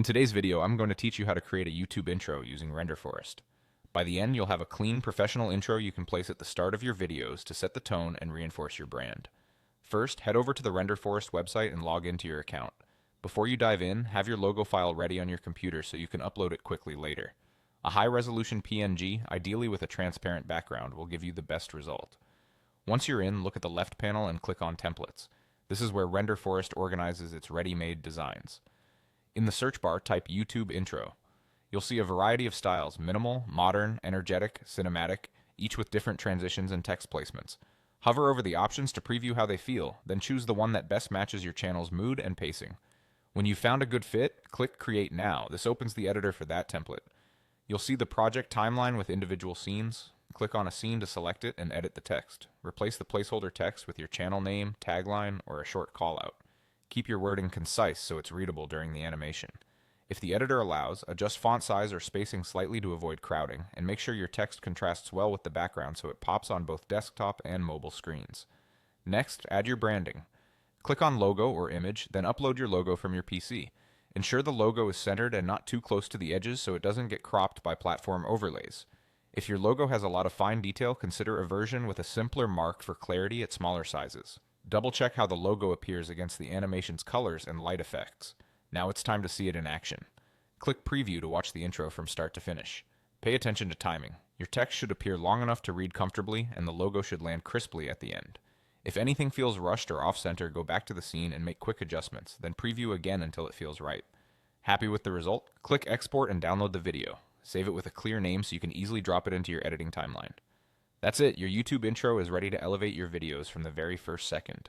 In today's video, I'm going to teach you how to create a YouTube intro using Renderforest. By the end, you'll have a clean, professional intro you can place at the start of your videos to set the tone and reinforce your brand. First, head over to the Renderforest website and log into your account. Before you dive in, have your logo file ready on your computer so you can upload it quickly later. A high-resolution PNG, ideally with a transparent background, will give you the best result. Once you're in, look at the left panel and click on Templates. This is where Renderforest organizes its ready-made designs. In the search bar, type YouTube Intro. You'll see a variety of styles: minimal, modern, energetic, cinematic, each with different transitions and text placements. Hover over the options to preview how they feel, then choose the one that best matches your channel's mood and pacing. When you've found a good fit, click Create Now. This opens the editor for that template. You'll see the project timeline with individual scenes. Click on a scene to select it and edit the text. Replace the placeholder text with your channel name, tagline, or a short callout. Keep your wording concise so it's readable during the animation. If the editor allows, adjust font size or spacing slightly to avoid crowding, and make sure your text contrasts well with the background so it pops on both desktop and mobile screens. Next, add your branding. Click on Logo or Image, then upload your logo from your PC. Ensure the logo is centered and not too close to the edges so it doesn't get cropped by platform overlays. If your logo has a lot of fine detail, consider a version with a simpler mark for clarity at smaller sizes. Double-check how the logo appears against the animation's colors and light effects. Now it's time to see it in action. Click Preview to watch the intro from start to finish. Pay attention to timing. Your text should appear long enough to read comfortably, and the logo should land crisply at the end. If anything feels rushed or off-center, go back to the scene and make quick adjustments, then preview again until it feels right. Happy with the result? Click Export and download the video. Save it with a clear name so you can easily drop it into your editing timeline. That's it, your YouTube intro is ready to elevate your videos from the very first second.